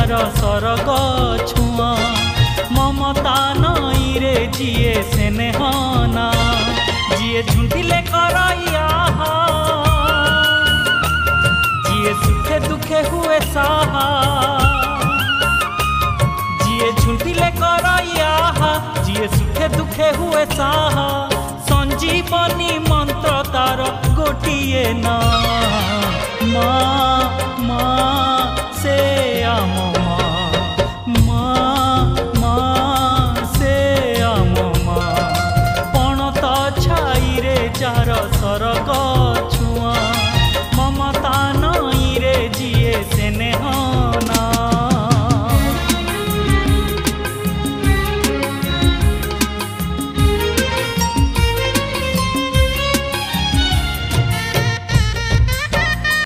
तार सरग छुआ ममता नई रे जिए स्नेहना जिए झुंटिले करैया जिए सुखे दुखे हुए साहा जिए झुंटिले करैया जिए सुखे दुखे हुए साहा संजीवनी मंत्र तार गोटिए ना।